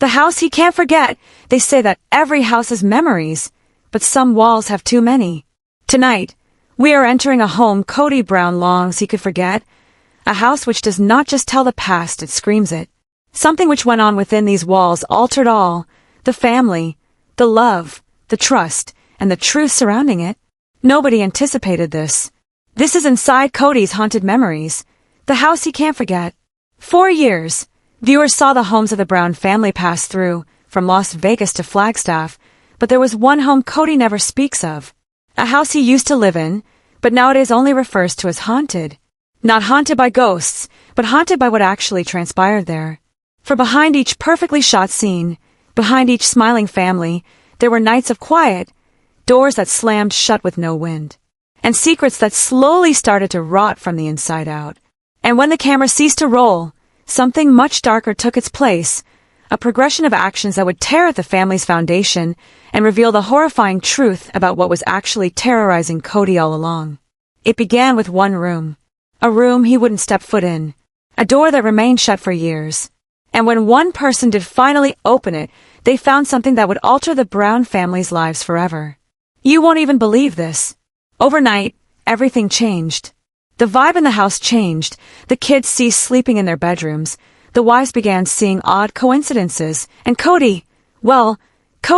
The house he can't forget. They say that every house has memories, but some walls have too many. Tonight, we are entering a home Kody Brown longs he could forget. A house which does not just tell the past, it screams it. Something which went on within these walls altered all. The family, the love, the trust, and the truth surrounding it. Nobody anticipated this. This is inside Kody's haunted memories. The house he can't forget. 4 years. Viewers saw the homes of the Brown family pass through, from Las Vegas to Flagstaff, but there was one home Kody never speaks of. A house he used to live in, but nowadays only refers to as haunted. Not haunted by ghosts, but haunted by what actually transpired there. For behind each perfectly shot scene, behind each smiling family, there were nights of quiet, doors that slammed shut with no wind, and secrets that slowly started to rot from the inside out. And when the camera ceased to roll, something much darker took its place, a progression of actions that would tear at the family's foundation and reveal the horrifying truth about what was actually terrorizing Kody all along. It began with one room. A room he wouldn't step foot in. A door that remained shut for years. And when one person did finally open it, they found something that would alter the Brown family's lives forever. You won't even believe this. Overnight, everything changed. The vibe in the house changed. The kids ceased sleeping in their bedrooms. The wives began seeing odd coincidences, and Kody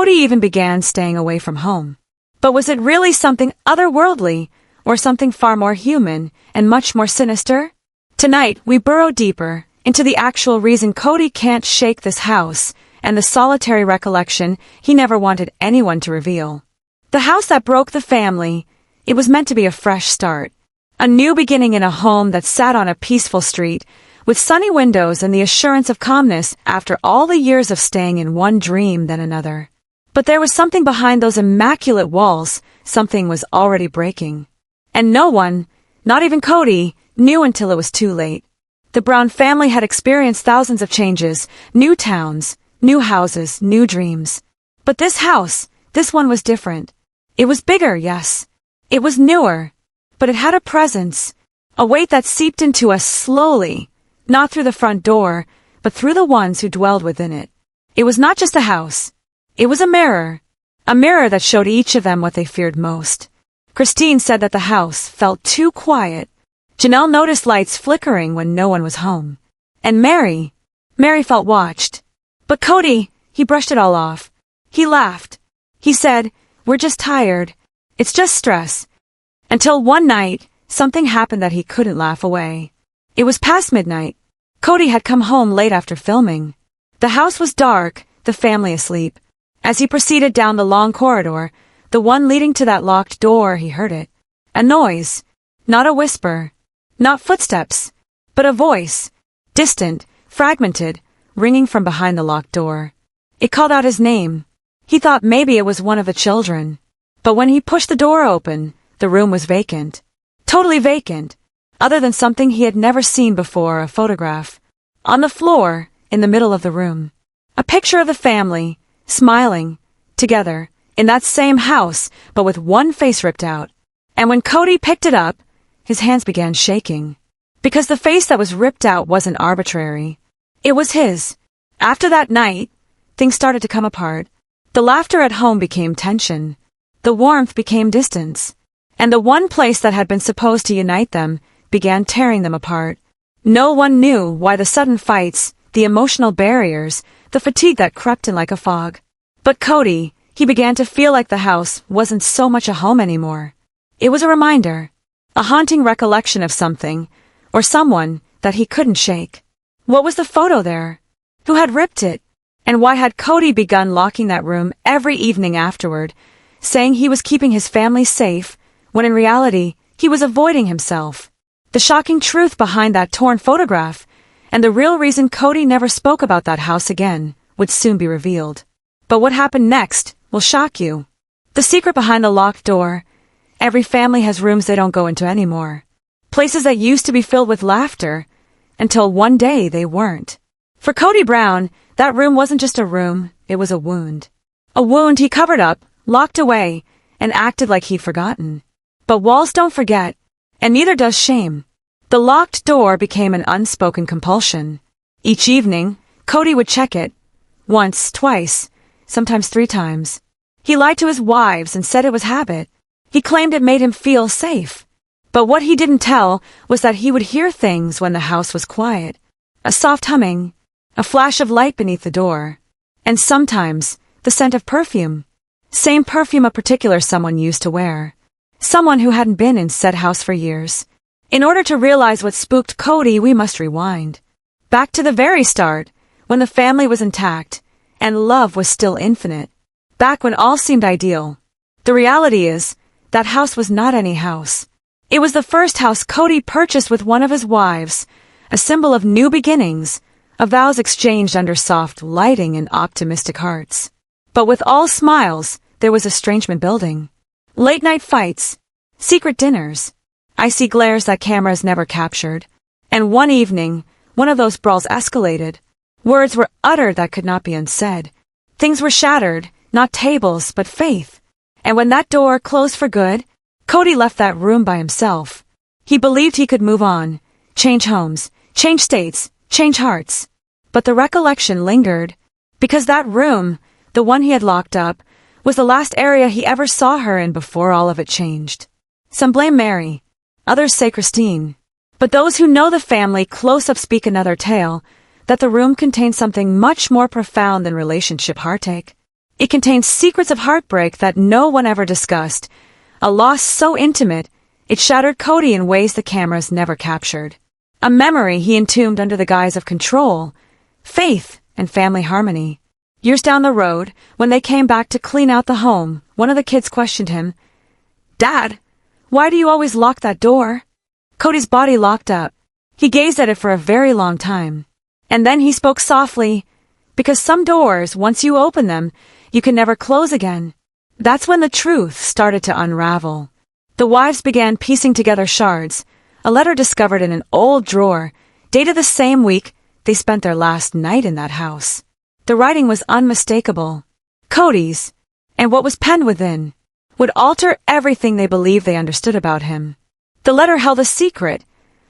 even began staying away from home. But was it really something otherworldly, or something far more human and much more sinister? Tonight, we burrow deeper into the actual reason Kody can't shake this house, and the solitary recollection he never wanted anyone to reveal. The house that broke the family, it was meant to be a fresh start. A new beginning in a home that sat on a peaceful street, with sunny windows and the assurance of calmness after all the years of staying in one dream then another. But there was something behind those immaculate walls, something was already breaking. And no one, not even Kody, knew until it was too late. The Brown family had experienced thousands of changes, new towns, new houses, new dreams. But this house, this one was different. It was bigger, yes. It was newer. But it had a presence, a weight that seeped into us slowly, not through the front door, but through the ones who dwelled within it. It was not just a house. It was a mirror that showed each of them what they feared most. Christine said that the house felt too quiet. Janelle noticed lights flickering when no one was home. And Meri felt watched. But Kody, he brushed it all off. He laughed. He said, "We're just tired. It's just stress." Until one night, something happened that he couldn't laugh away. It was past midnight. Kody had come home late after filming. The house was dark, the family asleep. As he proceeded down the long corridor, the one leading to that locked door, he heard it. A noise. Not a whisper. Not footsteps. But a voice. Distant, fragmented, ringing from behind the locked door. It called out his name. He thought maybe it was one of the children. But when he pushed the door open, the room was vacant. Totally vacant. Other than something he had never seen before, a photograph. On the floor, in the middle of the room. A picture of the family, smiling, together, in that same house, but with one face ripped out. And when Kody picked it up, his hands began shaking. Because the face that was ripped out wasn't arbitrary. It was his. After that night, things started to come apart. The laughter at home became tension. The warmth became distance. And the one place that had been supposed to unite them began tearing them apart. No one knew why the sudden fights, the emotional barriers, the fatigue that crept in like a fog. But Kody, he began to feel like the house wasn't so much a home anymore. It was a reminder, a haunting recollection of something, or someone, that he couldn't shake. What was the photo there? Who had ripped it? And why had Kody begun locking that room every evening afterward, saying he was keeping his family safe, when in reality, he was avoiding himself? The shocking truth behind that torn photograph, and the real reason Kody never spoke about that house again, would soon be revealed. But what happened next will shock you. The secret behind the locked door. Every family has rooms they don't go into anymore. Places that used to be filled with laughter, until one day they weren't. For Kody Brown, that room wasn't just a room, it was a wound. A wound he covered up, locked away, and acted like he'd forgotten. But walls don't forget, and neither does shame. The locked door became an unspoken compulsion. Each evening, Kody would check it, Once, twice, sometimes 3 times. He lied to his wives and said it was habit. He claimed it made him feel safe. But what he didn't tell was that he would hear things when the house was quiet. A soft humming, a flash of light beneath the door, and sometimes the scent of perfume. Same perfume a particular someone used to wear. Someone who hadn't been in said house for years. In order to realize what spooked Cody, we must rewind. Back to the very start, when the family was intact, and love was still infinite. Back when all seemed ideal. The reality is, that house was not any house. It was the first house Cody purchased with one of his wives, a symbol of new beginnings, of vows exchanged under soft lighting and optimistic hearts. But with all smiles, there was estrangement building. Late-night fights, secret dinners, icy glares that cameras never captured. And one evening, one of those brawls escalated. Words were uttered that could not be unsaid. Things were shattered, not tables, but faith. And when that door closed for good, Cody left that room by himself. He believed he could move on, change homes, change states, change hearts. But the recollection lingered, because that room, the one he had locked up, was the last area he ever saw her in before all of it changed. Some blame Meri, others say Christine. But those who know the family close-up speak another tale, that the room contained something much more profound than relationship heartache. It contained secrets of heartbreak that no one ever discussed, a loss so intimate, it shattered Cody in ways the cameras never captured. A memory he entombed under the guise of control, faith, and family harmony. Years down the road, when they came back to clean out the home, one of the kids questioned him, "Dad, why do you always lock that door?" Cody's body locked up. He gazed at it for a very long time. And then he spoke softly, "Because some doors, once you open them, you can never close again." That's when the truth started to unravel. The wives began piecing together shards, a letter discovered in an old drawer, dated the same week they spent their last night in that house. The writing was unmistakable. Cody's, and what was penned within, would alter everything they believed they understood about him. The letter held a secret,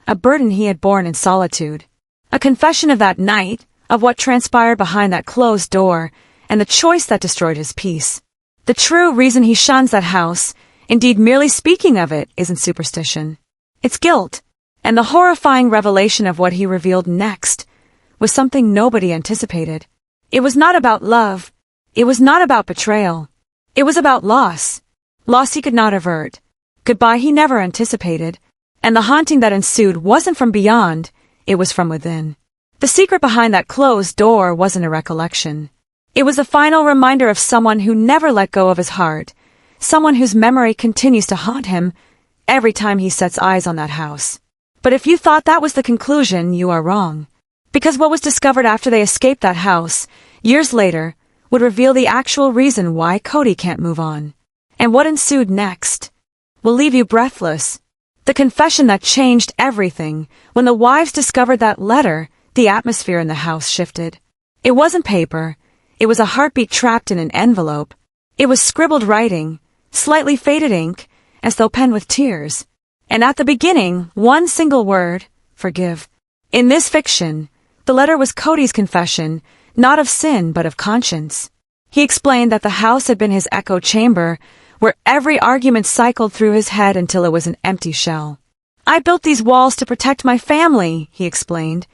a burden he had borne in solitude, a confession of that night, of what transpired behind that closed door, and the choice that destroyed his peace. The true reason he shuns that house, indeed merely speaking of it, isn't superstition. It's guilt, and the horrifying revelation of what he revealed next was something nobody anticipated. It was not about love. It was not about betrayal. It was about loss. Loss he could not avert. Goodbye he never anticipated. And the haunting that ensued wasn't from beyond, it was from within. The secret behind that closed door wasn't a recollection. It was a final reminder of someone who never let go of his heart, someone whose memory continues to haunt him every time he sets eyes on that house. But if you thought that was the conclusion, you are wrong. Because what was discovered after they escaped that house, years later, would reveal the actual reason why Cody can't move on. And what ensued next will leave you breathless. The confession that changed everything. When the wives discovered that letter, the atmosphere in the house shifted. It wasn't paper. It was a heartbeat trapped in an envelope. It was scribbled writing, slightly faded ink, as though penned with tears. And at the beginning, one single word, forgive. In this fiction, the letter was Cody's confession, not of sin but of conscience. He explained that the house had been his echo chamber, where every argument cycled through his head until it was an empty shell. "I built these walls to protect my family," he explained,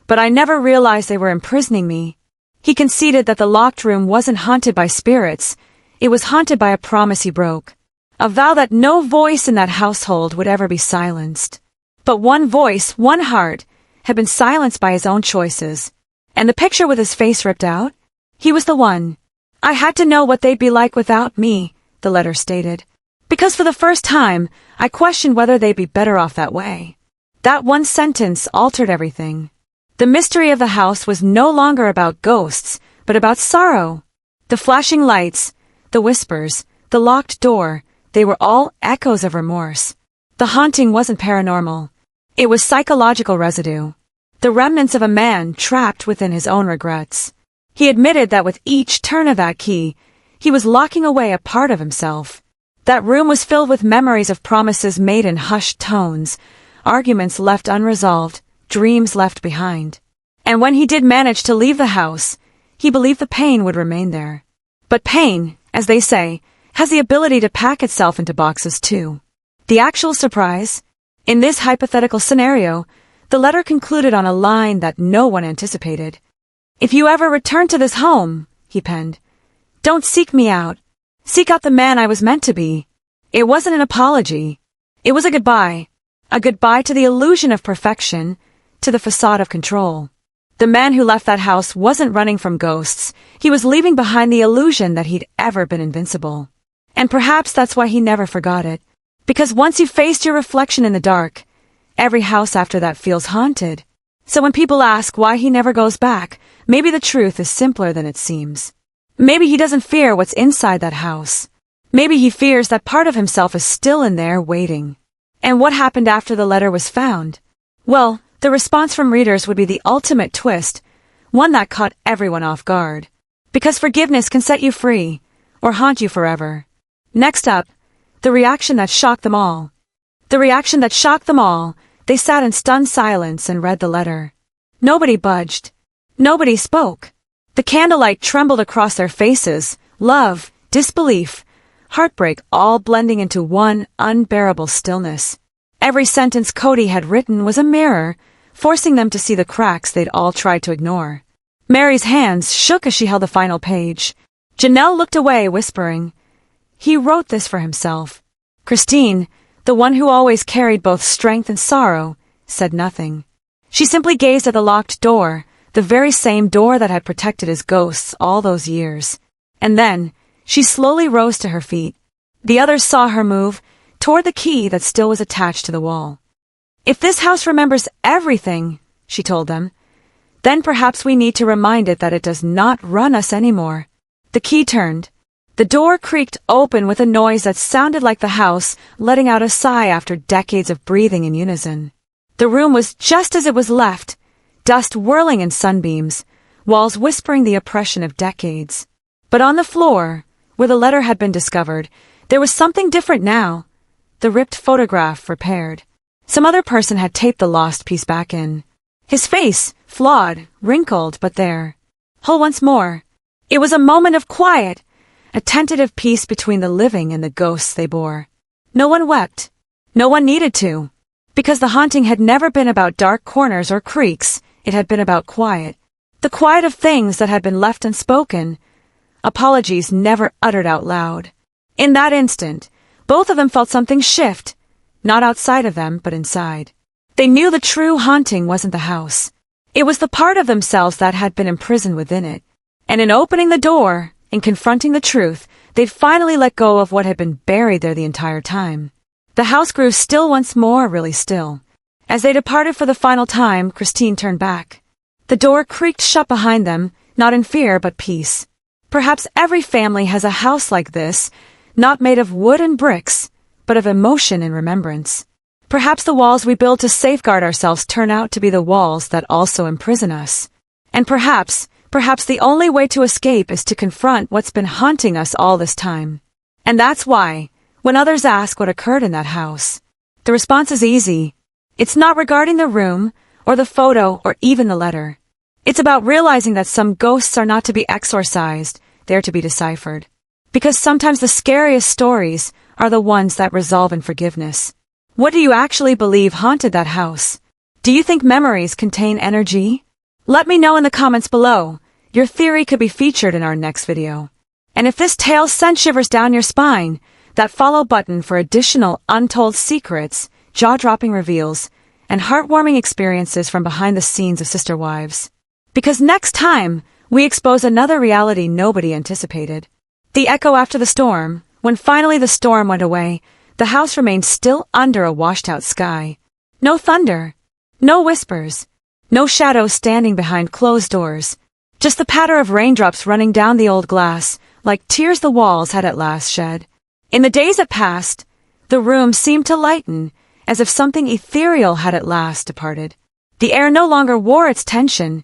"but I never realized they were imprisoning me." He conceded that the locked room wasn't haunted by spirits, it was haunted by a promise he broke. A vow that no voice in that household would ever be silenced. But one voice, one heart, had been silenced by his own choices. And the picture with his face ripped out? He was the one. "I had to know what they'd be like without me," the letter stated. "Because for the first time, I questioned whether they'd be better off that way." That one sentence altered everything. The mystery of the house was no longer about ghosts, but about sorrow. The flashing lights, the whispers, the locked door, they were all echoes of remorse. The haunting wasn't paranormal. It was psychological residue. The remnants of a man trapped within his own regrets. He admitted that with each turn of that key, he was locking away a part of himself. That room was filled with memories of promises made in hushed tones, arguments left unresolved, dreams left behind. And when he did manage to leave the house, He believed the pain would remain there. But pain, as they say, has the ability to pack itself into boxes too. The actual surprise? In this hypothetical scenario, the letter concluded on a line that no one anticipated. "If you ever return to this home," he penned, "don't seek me out. Seek out the man I was meant to be." It wasn't an apology. It was a goodbye. A goodbye to the illusion of perfection, to the facade of control. The man who left that house wasn't running from ghosts. He was leaving behind the illusion that he'd ever been invincible. And perhaps that's why he never forgot it. Because once you've faced your reflection in the dark, every house after that feels haunted. So when people ask why he never goes back, maybe the truth is simpler than it seems. Maybe he doesn't fear what's inside that house. Maybe he fears that part of himself is still in there waiting. And what happened after the letter was found? Well, the response from readers would be the ultimate twist, one that caught everyone off guard. Because forgiveness can set you free, or haunt you forever. Next up, the reaction that shocked them all. The reaction that shocked them all. They sat in stunned silence and read the letter. Nobody budged. Nobody spoke. The candlelight trembled across their faces, love, disbelief, heartbreak all blending into one unbearable stillness. Every sentence Cody had written was a mirror, forcing them to see the cracks they'd all tried to ignore. Meri's hands shook as she held the final page. Janelle looked away, whispering, "He wrote this for himself." Christine, the one who always carried both strength and sorrow, said nothing. She simply gazed at the locked door, the very same door that had protected his ghosts all those years. And then, she slowly rose to her feet. The others saw her move toward the key that still was attached to the wall. "If this house remembers everything," she told them, "then perhaps we need to remind it that it does not run us anymore." The key turned. The door creaked open with a noise that sounded like the house letting out a sigh after decades of breathing in unison. The room was just as it was left, dust whirling in sunbeams, walls whispering the oppression of decades. But on the floor, where the letter had been discovered, there was something different now. The ripped photograph repaired. Some other person had taped the lost piece back in. His face, flawed, wrinkled, but there. Whole once more. It was a moment of quiet, a tentative peace between the living and the ghosts they bore. No one wept. No one needed to. Because the haunting had never been about dark corners or creaks, it had been about quiet. The quiet of things that had been left unspoken. Apologies never uttered out loud. In that instant, both of them felt something shift, not outside of them, but inside. They knew the true haunting wasn't the house. It was the part of themselves that had been imprisoned within it. And in opening the door, in confronting the truth, they'd finally let go of what had been buried there the entire time. The house grew still once more, really still. As they departed for the final time, Christine turned back. The door creaked shut behind them, not in fear, but peace. Perhaps every family has a house like this, not made of wood and bricks, but of emotion and remembrance. Perhaps the walls we build to safeguard ourselves turn out to be the walls that also imprison us. And perhaps the only way to escape is to confront what's been haunting us all this time. And that's why, when others ask what occurred in that house, the response is easy. It's not regarding the room, or the photo, or even the letter. It's about realizing that some ghosts are not to be exorcised, they're to be deciphered. Because sometimes the scariest stories are the ones that resolve in forgiveness. What do you actually believe haunted that house? Do you think memories contain energy? Let me know in the comments below. Your theory could be featured in our next video. And if this tale sent shivers down your spine, that follow button for additional untold secrets, jaw-dropping reveals, and heartwarming experiences from behind the scenes of Sister Wives. Because next time, we expose another reality nobody anticipated. The echo after the storm. When finally the storm went away, the house remained still under a washed-out sky. No thunder. No whispers. No shadows standing behind closed doors. Just the patter of raindrops running down the old glass, like tears the walls had at last shed. In the days that passed, the room seemed to lighten, as if something ethereal had at last departed. The air no longer wore its tension.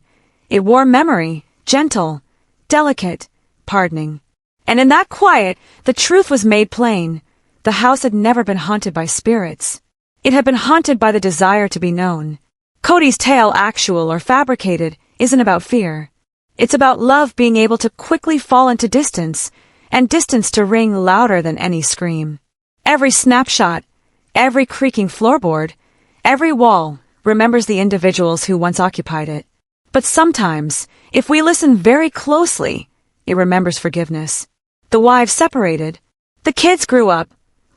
It wore memory, gentle, delicate, pardoning. And in that quiet, the truth was made plain. The house had never been haunted by spirits. It had been haunted by the desire to be known. Cody's tale, actual or fabricated, isn't about fear. It's about love being able to quickly fall into distance, and distance to ring louder than any scream. Every snapshot, every creaking floorboard, every wall remembers the individuals who once occupied it. But sometimes, if we listen very closely, it remembers forgiveness. The wives separated. The kids grew up,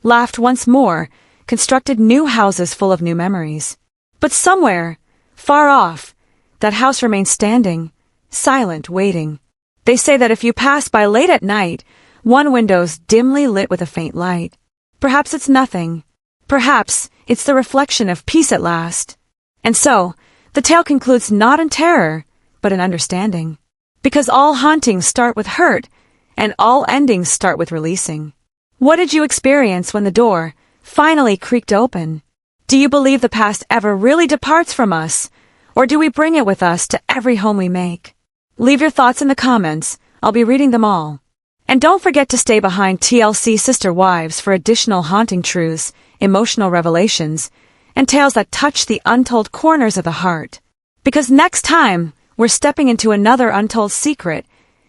laughed once more, constructed new houses full of new memories. But somewhere, far off, that house remains standing, silent, waiting. They say that if you pass by late at night, one window's dimly lit with a faint light. Perhaps it's nothing. Perhaps it's the reflection of peace at last. And so, the tale concludes not in terror, but in understanding. Because all hauntings start with hurt, and all endings start with releasing. What did you experience when the door finally creaked open? Do you believe the past ever really departs from us, or do we bring it with us to every home we make? Leave your thoughts in the comments. I'll be reading them all. And don't forget to stay behind TLC Sister Wives for additional haunting truths, emotional revelations, and tales that touch the untold corners of the heart. Because next time, we're stepping into another untold secret,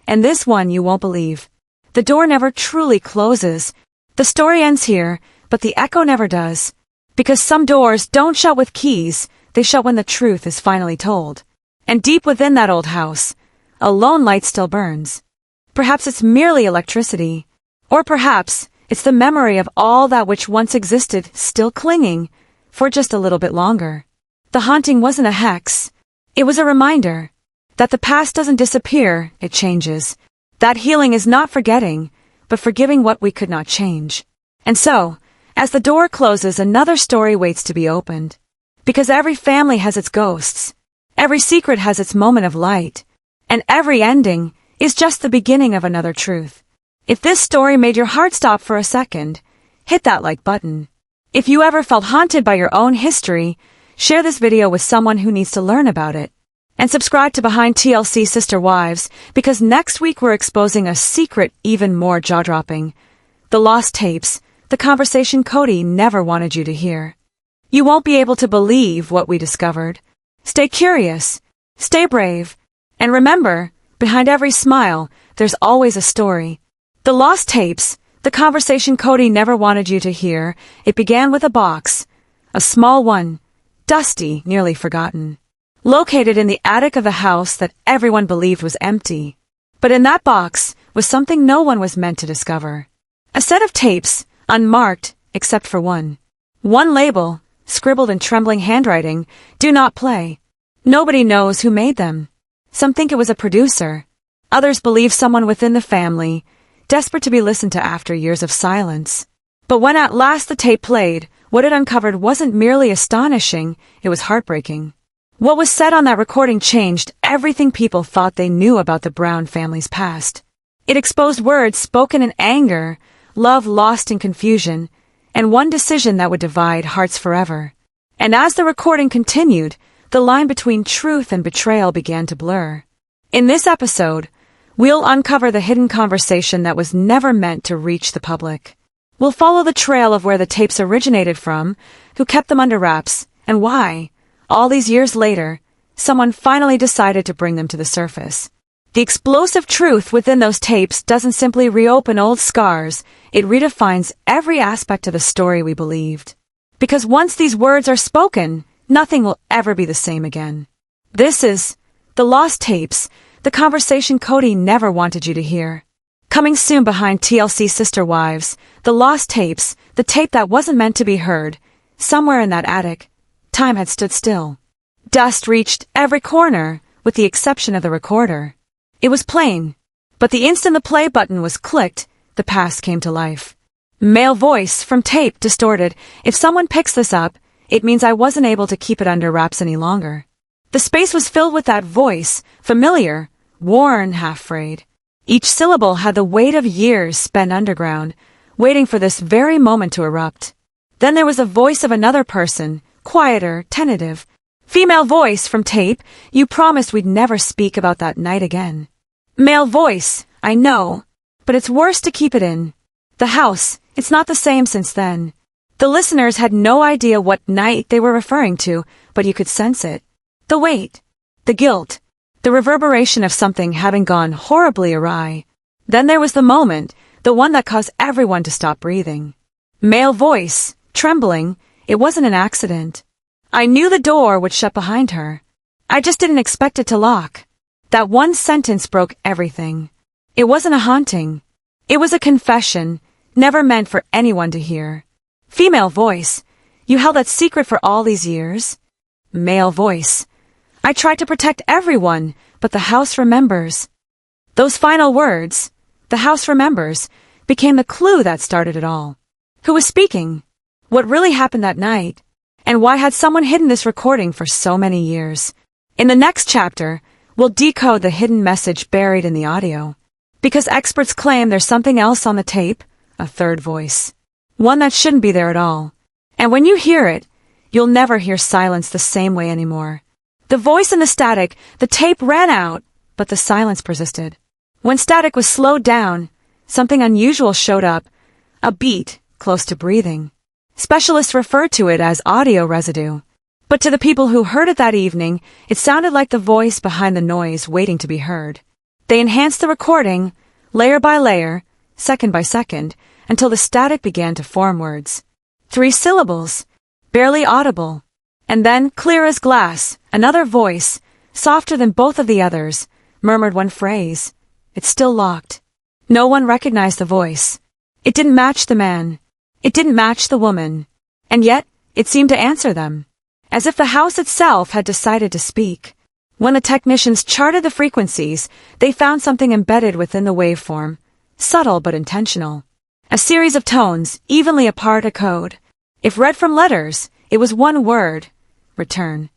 and this one you won't believe. The door never truly closes. The story ends here, but the echo never does. Because some doors don't shut with keys, they shut when the truth is finally told. And deep within that old house, a lone light still burns. Perhaps it's merely electricity. Or perhaps it's the memory of all that which once existed still clinging for just a little bit longer. The haunting wasn't a hex. It was a reminder that the past doesn't disappear, it changes. That healing is not forgetting, but forgiving what we could not change. And so, as the door closes, another story waits to be opened. Because every family has its ghosts. Every secret has its moment of light. And every ending is just the beginning of another truth. If this story made your heart stop for a second, hit that like button. If you ever felt haunted by your own history, share this video with someone who needs to learn about it. And subscribe to Behind TLC Sister Wives, because next week we're exposing a secret even more jaw-dropping. The lost tapes, the conversation Cody never wanted you to hear. You won't be able to believe what we discovered. Stay curious, stay brave, and remember, behind every smile, there's always a story. The lost tapes, the conversation Cody never wanted you to hear, it began with a box, a small one, dusty, nearly forgotten, located in the attic of the house that everyone believed was empty. But in that box was something no one was meant to discover. A set of tapes, unmarked, except for one. One label, scribbled in trembling handwriting, "Do not play." Nobody knows who made them. Some think it was a producer. Others believe someone within the family, desperate to be listened to after years of silence. But when at last the tape played, what it uncovered wasn't merely astonishing, it was heartbreaking. What was said on that recording changed everything people thought they knew about the Brown family's past. It exposed words spoken in anger, love lost in confusion, and one decision that would divide hearts forever. And as the recording continued, the line between truth and betrayal began to blur. In this episode, we'll uncover the hidden conversation that was never meant to reach the public. We'll follow the trail of where the tapes originated from, who kept them under wraps, and why, all these years later, someone finally decided to bring them to the surface. The explosive truth within those tapes doesn't simply reopen old scars, it redefines every aspect of the story we believed. Because once these words are spoken, nothing will ever be the same again. This is The Lost Tapes, the conversation Cody never wanted you to hear. Coming soon behind TLC Sister Wives, The Lost Tapes, the tape that wasn't meant to be heard. Somewhere in that attic, time had stood still. Dust reached every corner, with the exception of the recorder. It was plain, but the instant the play button was clicked, the past came to life. Male voice from tape distorted. "If someone picks this up, it means I wasn't able to keep it under wraps any longer." The space was filled with that voice, familiar, worn, half-frayed. Each syllable had the weight of years spent underground, waiting for this very moment to erupt. Then there was the voice of another person, quieter, tentative. Female voice from tape, "You promised we'd never speak about that night again." Male voice, "I know, but it's worse to keep it in. The house, it's not the same since then." The listeners had no idea what night they were referring to, but you could sense it. The weight, the guilt, the reverberation of something having gone horribly awry. Then there was the moment, the one that caused everyone to stop breathing. Male voice, trembling. It wasn't an accident. I knew the door would shut behind her. I just didn't expect it to lock. That one sentence broke everything. It wasn't a haunting. It was a confession, never meant for anyone to hear. Female voice. You held that secret for all these years? Male voice. I tried to protect everyone, but the house remembers. Those final words, the house remembers, became the clue that started it all. Who was speaking? What really happened that night? And why had someone hidden this recording for so many years? In the next chapter, we'll decode the hidden message buried in the audio. Because experts claim there's something else on the tape, a third voice. One that shouldn't be there at all. And when you hear it, you'll never hear silence the same way anymore. The voice and the static, the tape ran out, but the silence persisted. When static was slowed down, something unusual showed up, a beat close to breathing. Specialists refer to it as audio residue. But to the people who heard it that evening, it sounded like the voice behind the noise waiting to be heard. They enhanced the recording, layer by layer, second by second, until the static began to form words. 3 syllables, barely audible. And then, clear as glass, another voice, softer than both of the others, murmured one phrase. It's still locked. No one recognized the voice. It didn't match the man. It didn't match the woman. And yet, it seemed to answer them. As if the house itself had decided to speak. When the technicians charted the frequencies, they found something embedded within the waveform, subtle but intentional. A series of tones, evenly apart a code. If read from letters, it was one word. Return.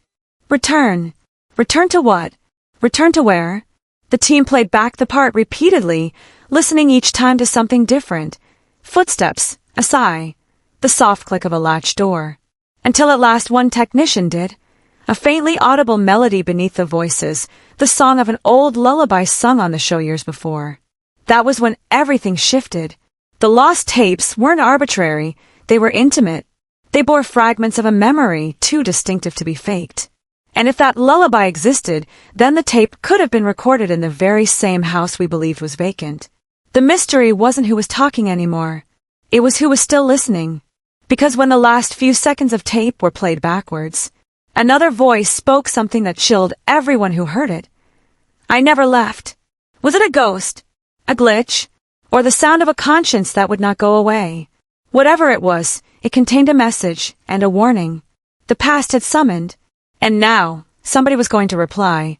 Return. Return to what? Return to where? The team played back the part repeatedly, listening each time to something different. Footsteps, a sigh, the soft click of a latch door. Until at last one technician did. A faintly audible melody beneath the voices, the song of an old lullaby sung on the show years before. That was when everything shifted. The lost tapes weren't arbitrary, they were intimate. They bore fragments of a memory too distinctive to be faked. And if that lullaby existed, then the tape could have been recorded in the very same house we believed was vacant. The mystery wasn't who was talking anymore. It was who was still listening. Because when the last few seconds of tape were played backwards, another voice spoke something that chilled everyone who heard it. I never left. Was it a ghost? A glitch? Or the sound of a conscience that would not go away? Whatever it was, it contained a message and a warning. The past had summoned, and now somebody was going to reply.